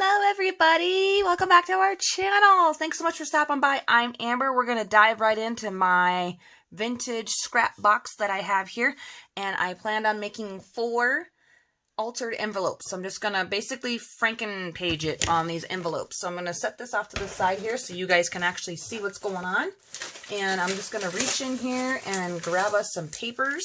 Hello everybody, welcome back to our channel. Thanks so much for stopping by. I'm Amber. We're going to dive right into my vintage scrap box that I have here, and I planned on making 4 altered envelopes. So I'm just going to basically Franken-page it on these envelopes. So I'm going to set this off to the side here so you guys can actually see what's going on. And I'm just going to reach in here and grab us some papers.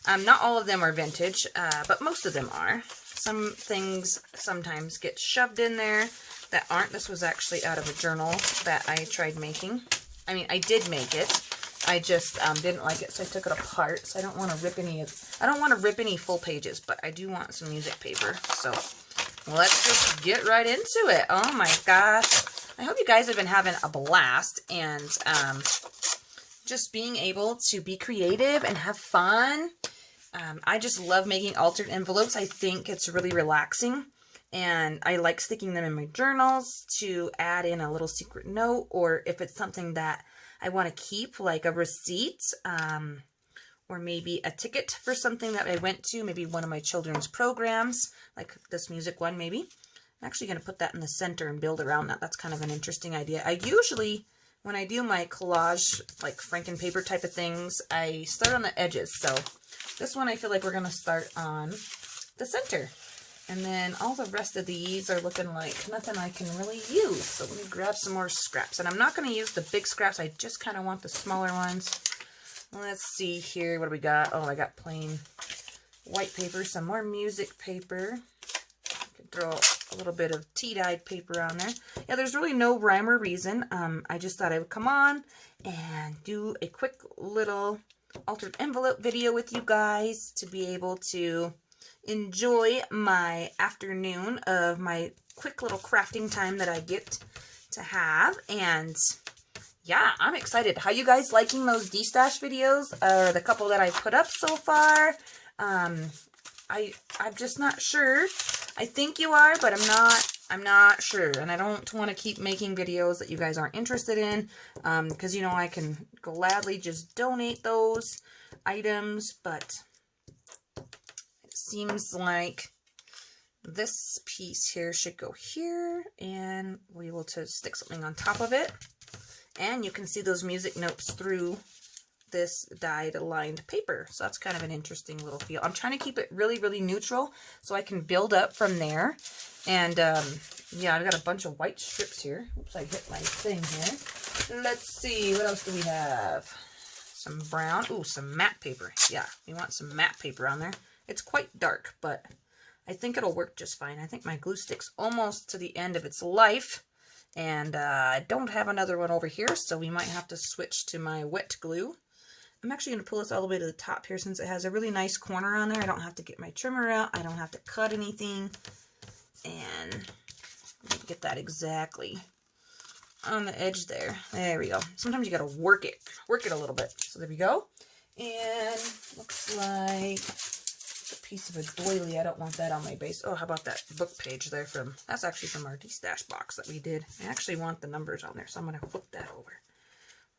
Not all of them are vintage, but most of them are. Some things sometimes get shoved in there that aren't. This was actually out of a journal that I tried making. I mean, I did make it. I just didn't like it, so I took it apart. So I don't want to rip any full pages, but I do want some music paper. So let's just get right into it. Oh my gosh. I hope you guys have been having a blast and just being able to be creative and have fun. I just love making altered envelopes. I think it's really relaxing, and I like sticking them in my journals to add in a little secret note, or if it's something that I want to keep, like a receipt, or maybe a ticket for something that I went to, maybe one of my children's programs, like this music one maybe. I'm actually going to put that in the center and build around that. That's kind of an interesting idea. I usually, when I do my collage, like Franken paper type of things, I start on the edges, so this one I feel like we're going to start on the center. And then all the rest of these are looking like nothing I can really use. So let me grab some more scraps. And I'm not going to use the big scraps. I just kind of want the smaller ones. Let's see here. What do we got? Oh, I got plain white paper. Some more music paper. I could throw a little bit of tea-dyed paper on there. Yeah, there's really no rhyme or reason. I just thought I would come on and do a quick little altered envelope video with you guys to be able to enjoy my afternoon of my quick little crafting time that I get to have. And yeah, I'm excited. How you guys liking those D-Stash videos, or the couple that I put up so far? I'm just not sure. I think you are, but I'm not sure, and I don't want to keep making videos that you guys aren't interested in, because, you know, I can gladly just donate those items, but it seems like this piece here should go here, and we'll be able to stick something on top of it, and you can see those music notes through this dyed lined paper. So that's kind of an interesting little feel. I'm trying to keep it really, really neutral so I can build up from there. And yeah, I've got a bunch of white strips here. Oops, I hit my thing here. Let's see, what else do we have? Some brown. Ooh, some matte paper. Yeah, we want some matte paper on there. It's quite dark, but I think it'll work just fine. I think my glue stick's almost to the end of its life. And I don't have another one over here, so we might have to switch to my wet glue. I'm actually going to pull this all the way to the top here since it has a really nice corner on there. I don't have to get my trimmer out. I don't have to cut anything. And get that exactly on the edge there. There we go. Sometimes you got to work it a little bit. So there we go. And looks like a piece of a doily. I don't want that on my base. Oh, how about that book page there that's actually from our D-Stash box that we did. I actually want the numbers on there, so I'm going to flip that over.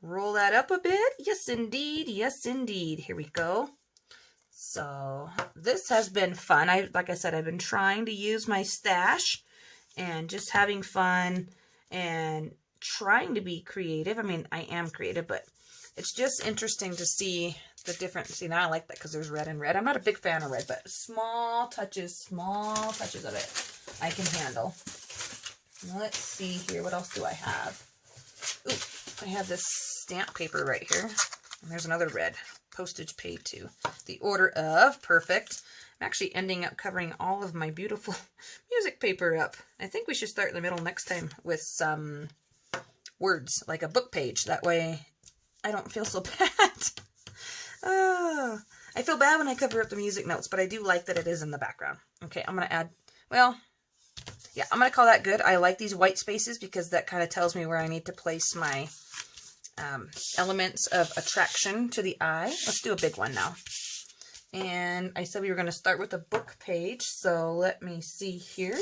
Roll that up a bit. Yes, indeed. Yes, indeed. Here we go. So this has been fun. Like I said, I've been trying to use my stash and just having fun and trying to be creative. I mean, I am creative, but it's just interesting to see the different. See, now I like that because there's red and red. I'm not a big fan of red, but small touches of it I can handle. Let's see here. What else do I have? Ooh, I have this stamp paper right here. And there's another red postage paid to the order of. Perfect. I'm actually ending up covering all of my beautiful music paper up. I think we should start in the middle next time with some words, like a book page. That way I don't feel so bad. I feel bad when I cover up the music notes, but I do like that it is in the background. Okay, I'm going to add, well, yeah, I'm going to call that good. I like these white spaces because that kind of tells me where I need to place my elements of attraction to the eye. Let's do a big one now. And I said we were going to start with a book page, so let me see here.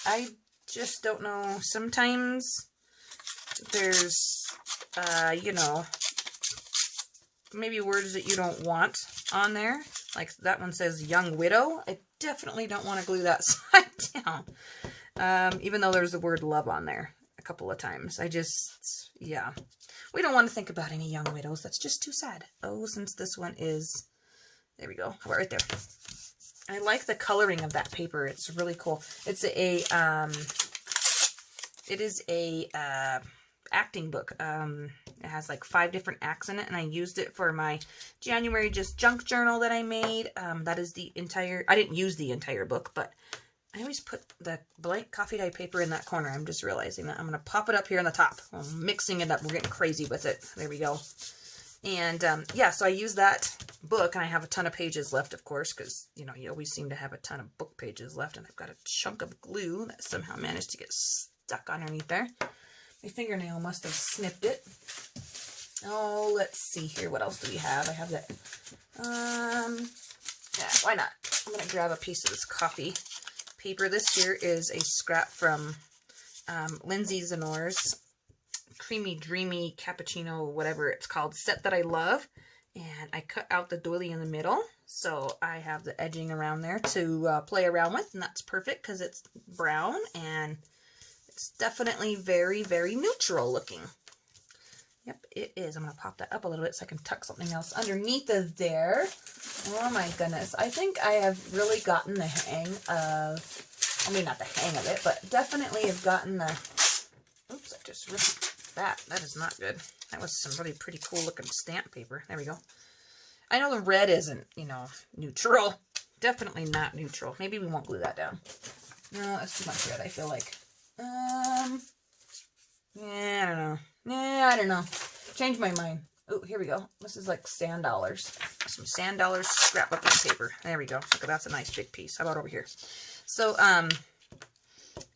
I just don't know. Sometimes there's, you know, maybe words that you don't want on there. Like that one says young widow. I definitely don't want to glue that side down. Even though there's the word love on there a couple of times. Yeah. We don't want to think about any young widows. That's just too sad. Oh, since this one is, there we go. How about right there? I like the coloring of that paper. It's really cool. It is a acting book. It has like 5 different acts in it, and I used it for my January Just Junk journal that I made. That is the entire, I didn't use the entire book, but I always put the blank coffee dye paper in that corner. I'm just realizing that. I'm going to pop it up here on the top. I'm mixing it up. We're getting crazy with it. There we go. And yeah, so I use that book, and I have a ton of pages left, of course, because, you know, you always seem to have a ton of book pages left, and I've got a chunk of glue that somehow managed to get stuck underneath there. My fingernail must have snipped it. Oh, let's see here. What else do we have? I have that. Yeah, why not? I'm going to grab a piece of this coffee paper. This here is a scrap from Lindsay Zanor's Creamy Dreamy Cappuccino, whatever it's called, set that I love. And I cut out the doily in the middle, so I have the edging around there to play around with, and that's perfect because it's brown and it's definitely very, very neutral looking. Yep, it is. I'm going to pop that up a little bit so I can tuck something else underneath of there. Oh my goodness. I think I have really gotten the hang of, I mean, not the hang of it, but definitely have gotten the, oops, I just ripped that. That is not good. That was some really pretty cool looking stamp paper. There we go. I know the red isn't, you know, neutral. Definitely not neutral. Maybe we won't glue that down. No, that's too much red, I feel like. Yeah, I don't know. Yeah, I don't know. Change my mind. Oh, here we go. This is like sand dollars. Some sand dollars scrapbook paper. There we go. Look, that's a nice big piece. How about over here? So,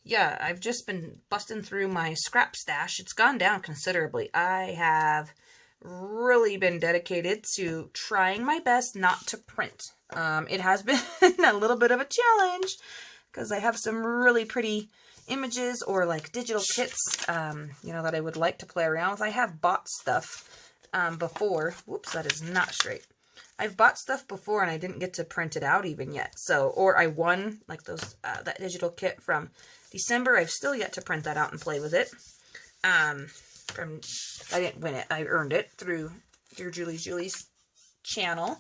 yeah, I've just been busting through my scrap stash. It's gone down considerably. I have really been dedicated to trying my best not to print. It has been a little bit of a challenge because I have some really pretty images or like digital kits, you know, that I would like to play around with. I have bought stuff before. Whoops, that is not straight. I've bought stuff before and I didn't get to print it out even yet. So, or I won like those that digital kit from December. I've still yet to print that out and play with it. I didn't win it. I earned it through Dear Julie's channel.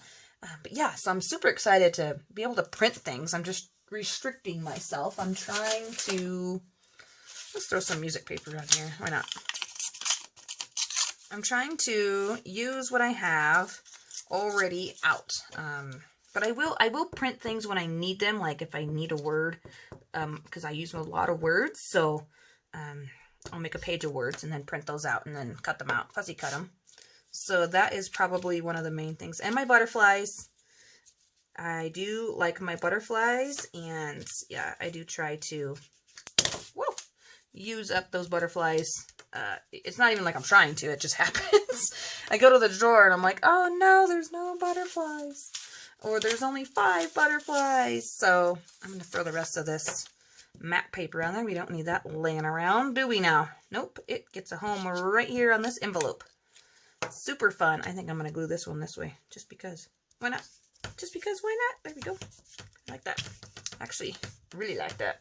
But yeah, so I'm super excited to be able to print things. I'm just restricting myself. I'm trying to, let's throw some music paper on here. Why not? I'm trying to use what I have already out. But I will print things when I need them, like if I need a word, because I use a lot of words. So I'll make a page of words and then print those out and then cut them out, fussy cut them. So that is probably one of the main things. And my butterflies. I do like my butterflies, and yeah, I do try to, whoa, use up those butterflies. It's not even like I'm trying to, it just happens. I go to the drawer and I'm like, oh no, there's no butterflies. Or there's only 5 butterflies. So I'm going to throw the rest of this matte paper on there. We don't need that laying around, do we now? Nope, it gets a home right here on this envelope. Super fun. I think I'm going to glue this one this way, just because. Why not? Just because, why not? There we go. I like that. Actually, really like that.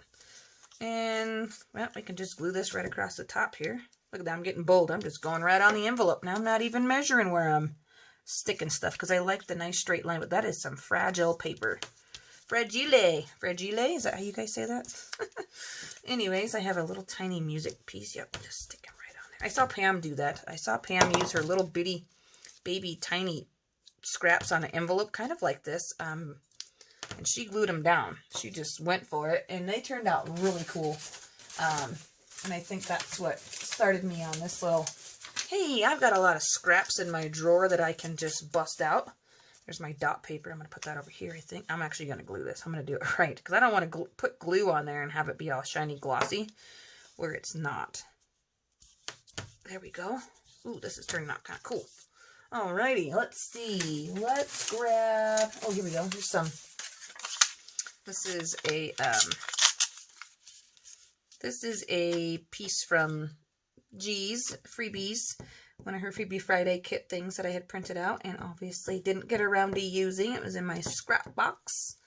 And, well, we can just glue this right across the top here. Look at that, I'm getting bold. I'm just going right on the envelope. Now I'm not even measuring where I'm sticking stuff because I like the nice straight line, but that is some fragile paper. Fragile. Fragile? Is that how you guys say that? Anyways, I have a little tiny music piece. Yep, just stick it right on there. I saw Pam do that. I saw Pam use her little bitty, baby, tiny scraps on an envelope, kind of like this, and she glued them down. She just went for it, and they turned out really cool. And I think that's what started me on this little, hey, I've got a lot of scraps in my drawer that I can just bust out. There's my dot paper. I'm going to put that over here, I think. I'm actually going to glue this. I'm going to do it right, because I don't want to put glue on there and have it be all shiny glossy, where it's not. There we go. Ooh, this is turning out kind of cool. Alrighty, let's see. Let's grab, oh, here we go. Here's some. This is a piece from G's Freebies, one of her Freebie Friday kit things that I had printed out and obviously didn't get around to using. It was in my scrap box.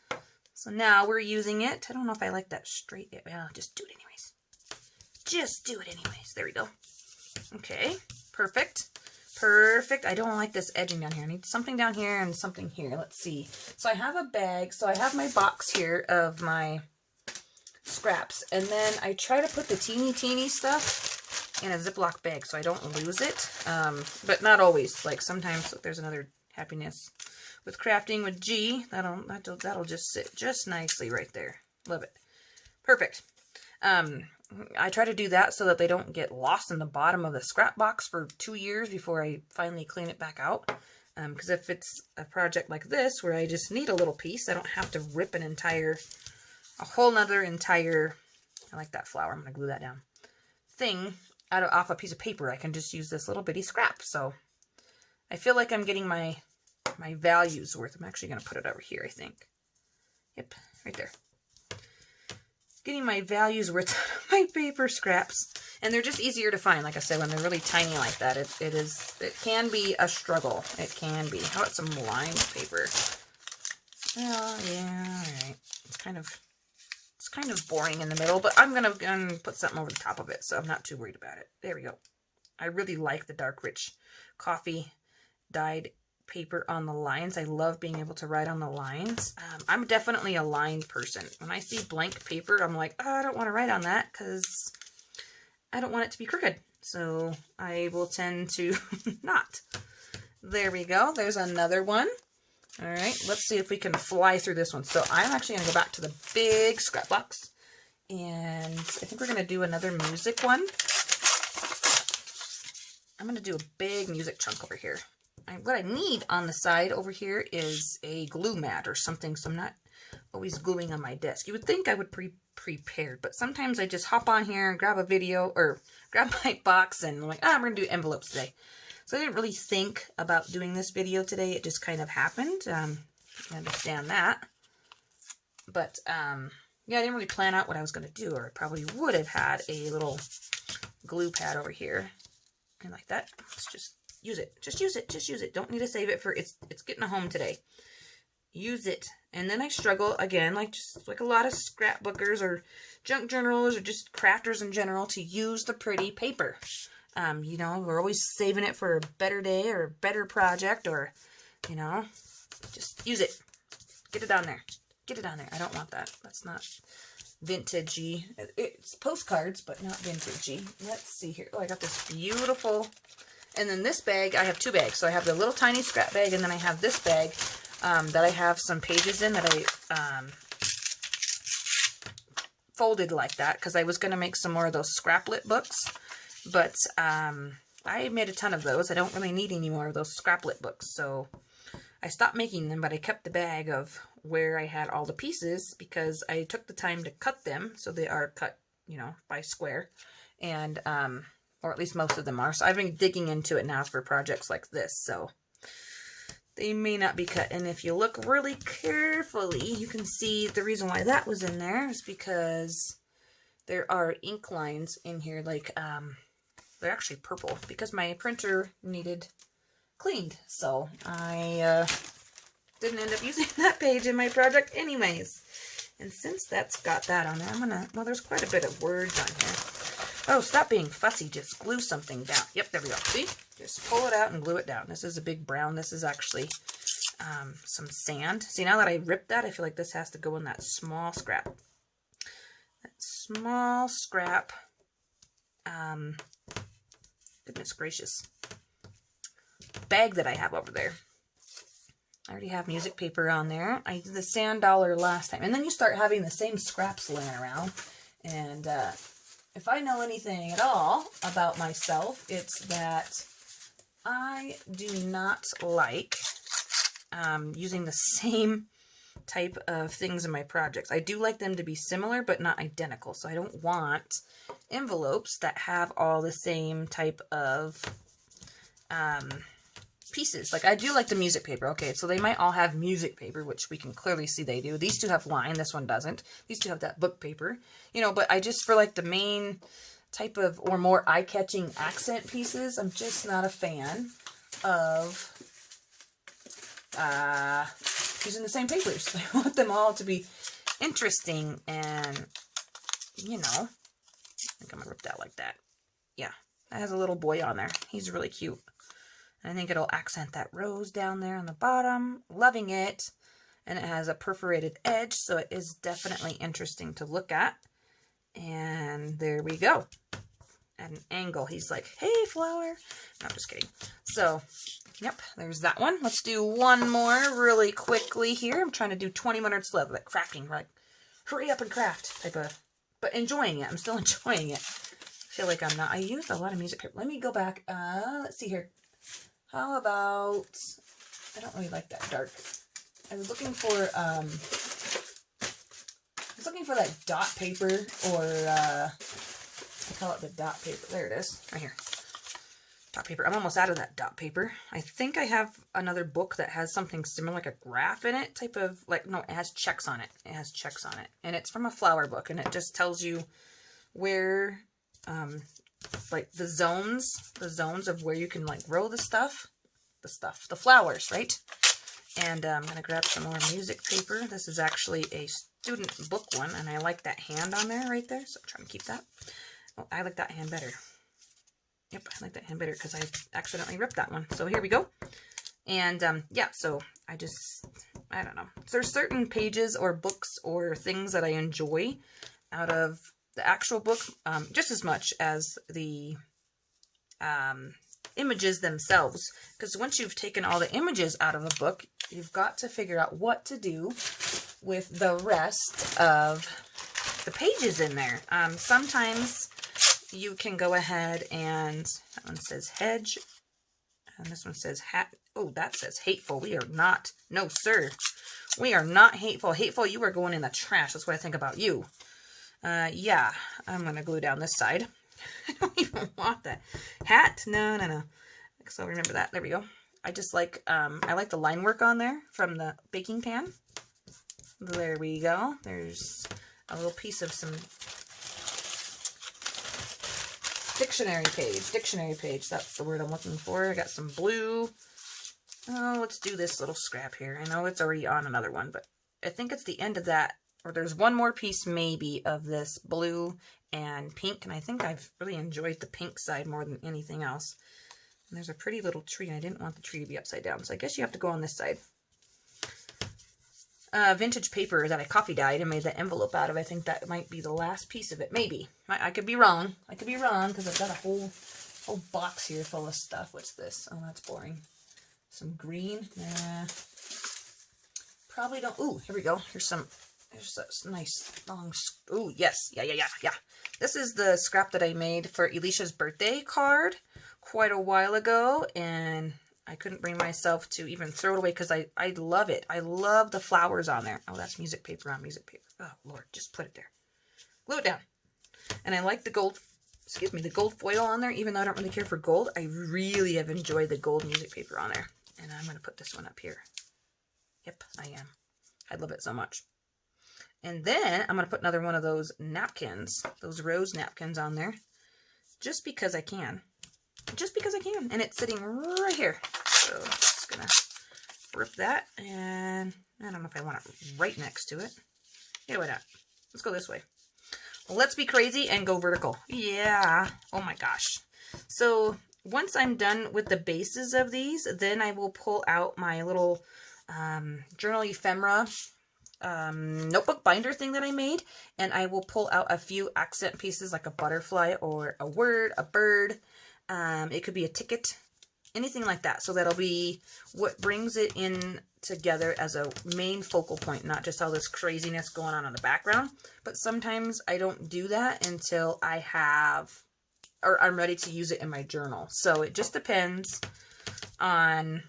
So now we're using it. I don't know if I like that straight. Well, just do it anyways. Just do it anyways. There we go. Okay, perfect. Perfect. I don't like this edging down here. I need something down here and something here. Let's see. So I have a bag. So I have my box here of my scraps. And then I try to put the teeny stuff in a Ziploc bag so I don't lose it. But not always. Like sometimes there's another happiness with crafting with G. That'll just sit just nicely right there. Love it. Perfect. I try to do that so that they don't get lost in the bottom of the scrap box for 2 years before I finally clean it back out. Because if it's a project like this where I just need a little piece, I don't have to rip a whole nother entire, I like that flower, I'm going to glue that down, thing off a piece of paper. I can just use this little bitty scrap. So I feel like I'm getting my value's worth. I'm actually going to put it over here, I think. Yep, right there. Getting my value's worth out of my paper scraps. And they're just easier to find. Like I said, when they're really tiny like that, it can be a struggle. It can be. How about some lined paper? Oh, yeah, alright. It's kind of boring in the middle, but I'm gonna put something over the top of it, so I'm not too worried about it. There we go. I really like the dark, rich coffee dyed paper on the lines. I love being able to write on the lines. I'm definitely a lined person. When I see blank paper, I'm like, oh, I don't want to write on that because I don't want it to be crooked. So I will tend to not. There we go. There's another one. All right, let's see if we can fly through this one. So I'm actually going to go back to the big scrap box. And I think we're going to do another music one. I'm going to do a big music chunk over here. What I need on the side over here is a glue mat or something, so I'm not always gluing on my desk. You would think I would prepared, but sometimes I just hop on here and grab a video or grab my box and I'm like, I'm going to do envelopes today. So I didn't really think about doing this video today. It just kind of happened. I understand that. But, yeah, I didn't really plan out what I was going to do, or I probably would have had a little glue pad over here. And like that. Let's just use it. Just use it. Just use it. Don't need to save it for, it's getting a home today. Use it. And then I struggle, again, just like a lot of scrapbookers or junk journalers or just crafters in general, to use the pretty paper. You know, we're always saving it for a better day or a better project, or, you know, just use it. Get it on there. Get it on there. I don't want that. That's not vintagey. It's postcards, but not vintagey. Let's see here. Oh, I got this beautiful, and then this bag, I have two bags. So I have the little tiny scrap bag, and then I have this bag that I have some pages in that I folded like that because I was going to make some more of those scraplet books. But I made a ton of those. I don't really need any more of those scraplet books, so I stopped making them, but I kept the bag of where I had all the pieces because I took the time to cut them, so they are cut, you know, by square, and or at least most of them are. So I've been digging into it now for projects like this, so they may not be cut. And if you look really carefully, you can see the reason why that was in there is because there are ink lines in here, like they're actually purple because my printer needed cleaned. So I didn't end up using that page in my project anyways. And since that's got that on there, well, there's quite a bit of words on here. Oh, stop being fussy. Just glue something down. Yep, there we go. See? Just pull it out and glue it down. This is a big brown. This is actually some sand. See, now that I ripped that, I feel like this has to go in that small scrap. That small scrap. Goodness gracious. Bag that I have over there. I already have music paper on there. I did the sand dollar last time. And then you start having the same scraps laying around. And if I know anything at all about myself, it's that I do not like using the same type of things in my projects. I do like them to be similar, but not identical. So I don't want envelopes that have all the same type of pieces. Like I do like the music paper. Okay, so they might all have music paper, which we can clearly see they do. These two have line. This one doesn't. These two have that book paper. You know, but I just, for like the main type of, or more eye-catching accent pieces, I'm just not a fan of using the same papers. I want them all to be interesting and, you know, I think I'm going to rip that like that. Yeah, that has a little boy on there. He's really cute. And I think it'll accent that rose down there on the bottom. Loving it. And it has a perforated edge, so it is definitely interesting to look at. And there we go. At an angle, he's like, hey, flower. No, I'm just kidding. So, yep, there's that one. Let's do one more really quickly here. I'm trying to do 20 minutes left, like crafting, like hurry up and craft type of, but enjoying it. I'm still enjoying it. I feel like I'm not. I used a lot of music paper. Let me go back. Let's see here. How about, I don't really like that dark. I was looking for that dot paper, or I call it the dot paper. There it is, right here. Dot paper. I'm almost out of that dot paper. I think I have another book that has something similar, like a graph in it, type of, like, no, it has checks on it. It has checks on it. And it's from a flower book, and it just tells you where, like the zones of where you can like grow the flowers, right? And I'm going to grab some more music paper. This is actually a student book one, and I like that hand on there right there, so I'm trying to keep that. Oh, I like that hand better. Yep, I like that hand better because I accidentally ripped that one. So here we go. And yeah, so I don't know. There's certain pages or books or things that I enjoy out of the actual book just as much as the images themselves, because once you've taken all the images out of a book, you've got to figure out what to do with the rest of the pages in there. Sometimes you can go ahead and, that one says hedge, and this one says hat. Oh, that says hateful. We are not, no sir, we are not hateful. Hateful, you are going in the trash. That's what I think about you. Yeah, I'm going to glue down this side. I don't even want that. Hat? No. So remember that. There we go. I just like, I like the line work on there from the baking pan. There we go. There's a little piece of some dictionary page. That's the word I'm looking for. I got some blue. Oh, let's do this little scrap here. I know it's already on another one, but I think it's the end of that. Or there's one more piece maybe of this blue and pink, and I think I've really enjoyed the pink side more than anything else. And there's a pretty little tree, and I didn't want the tree to be upside down, so I guess you have to go on this side. Vintage paper that I coffee dyed and made the envelope out of. I think that might be the last piece of it, maybe. I could be wrong. I could be wrong, because I've got a whole box here full of stuff. What's this? Oh, that's boring. Some green. Nah. Probably don't. Ooh, here we go. Here's some... There's this nice long, ooh, yes, yeah. This is the scrap that I made for Alicia's birthday card quite a while ago, and I couldn't bring myself to even throw it away because I love it. I love the flowers on there. Oh, that's music paper on music paper. Oh, Lord, just put it there. Glue it down. And I like the gold, the gold foil on there, even though I don't really care for gold. I really have enjoyed the gold music paper on there. And I'm going to put this one up here. Yep, I am. I love it so much. And then I'm going to put another one of those napkins, those rose napkins on there, just because I can. Just because I can. And it's sitting right here. So I'm just going to rip that. And I don't know if I want it right next to it. Yeah, why not? Let's go this way. Let's be crazy and go vertical. Yeah. Oh my gosh. So once I'm done with the bases of these, then I will pull out my little Journal Ephemera notebook binder thing that I made, and I will pull out a few accent pieces like a butterfly or a word, a bird. It could be a ticket, anything like that. So that'll be what brings it in together as a main focal point, not just all this craziness going on in the background. But sometimes I don't do that until I have, or I'm ready to use it in my journal. So it just depends on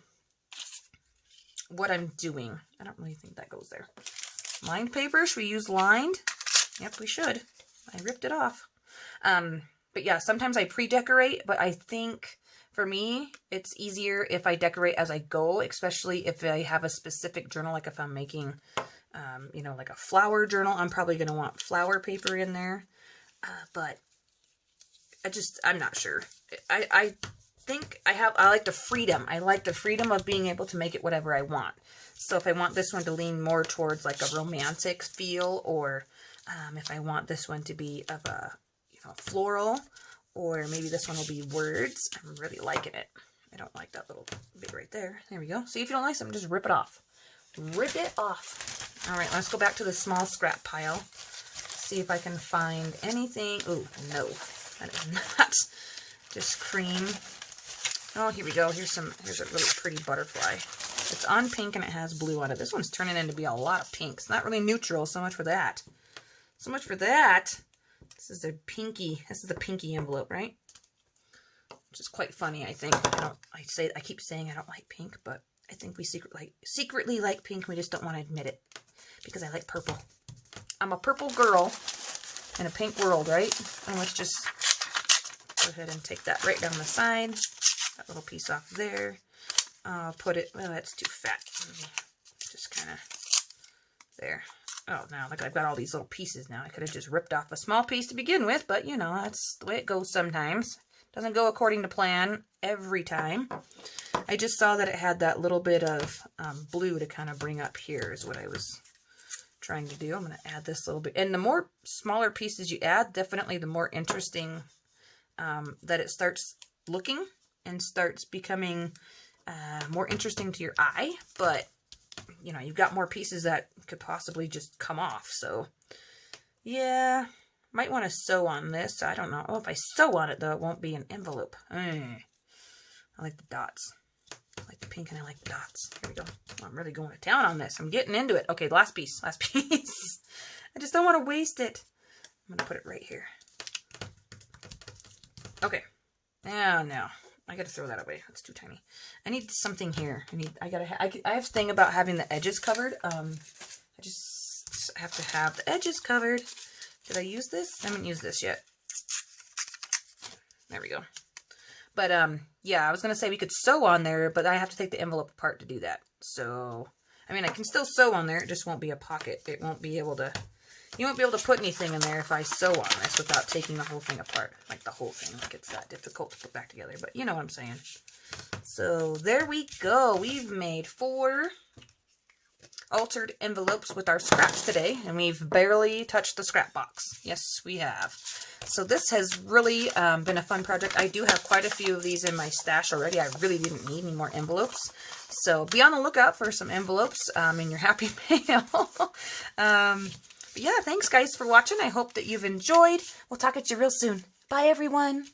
what I'm doing. I don't really think that goes there. Lined paper, should we use lined? Yep, we should. I ripped it off. But yeah, sometimes I pre-decorate, but I think for me, it's easier if I decorate as I go, especially if I have a specific journal, like if I'm making, you know, like a flower journal, I'm probably going to want flower paper in there. But I'm not sure. I think I like the freedom. I like the freedom of being able to make it whatever I want. So if I want this one to lean more towards like a romantic feel, or if I want this one to be of a, you know, floral, or maybe this one will be words. I'm really liking it. I don't like that little bit right there. There we go. See, if you don't like something, just rip it off. Rip it off. All right, let's go back to the small scrap pile. See if I can find anything. Oh, no. That is not just cream. Oh, here we go. Here's a really pretty butterfly. It's on pink and it has blue on it. This one's turning into be a lot of pinks. Not really neutral. So much for that. So much for that. This is the pinky. This is the pinky envelope, right? Which is quite funny, I think. I keep saying I don't like pink, but I think we secretly like pink. We just don't want to admit it because I like purple. I'm a purple girl in a pink world, right? And let's just go ahead and take that right down the side. That little piece off there. I'll put it, well, that's too fat. Just kind of there. Oh, now look, I've got all these little pieces now. I could have just ripped off a small piece to begin with, but you know, that's the way it goes sometimes. Doesn't go according to plan every time. I just saw that it had that little bit of blue to kind of bring up here is what I was trying to do. I'm going to add this little bit. And the more smaller pieces you add, definitely the more interesting that it starts looking and starts becoming more interesting to your eye. But, you know, you've got more pieces that could possibly just come off. So, yeah, might want to sew on this. I don't know. Oh, if I sew on it, though, it won't be an envelope. I like the dots. I like the pink and I like the dots. Here we go. Oh, I'm really going to town on this. I'm getting into it. Okay, last piece. Last piece. I just don't want to waste it. I'm going to put it right here. Okay. Now, I got to throw that away. That's too tiny. I need something here. I have a thing about having the edges covered. I just have to have the edges covered. Did I use this? I haven't used this yet. There we go. But, yeah, I was going to say we could sew on there, but I have to take the envelope apart to do that. So, I mean, I can still sew on there. It just won't be a pocket. It won't be able to, you won't be able to put anything in there if I sew on this without taking the whole thing apart. Like the whole thing. Like it's that difficult to put back together. But you know what I'm saying. So, there we go. We've made 4 altered envelopes with our scraps today, and we've barely touched the scrap box. Yes, we have. So this has really been a fun project. I do have quite a few of these in my stash already. I really didn't need any more envelopes. So be on the lookout for some envelopes in your Happy Mail. But yeah, thanks guys for watching. I hope that you've enjoyed. We'll talk at you real soon. Bye everyone.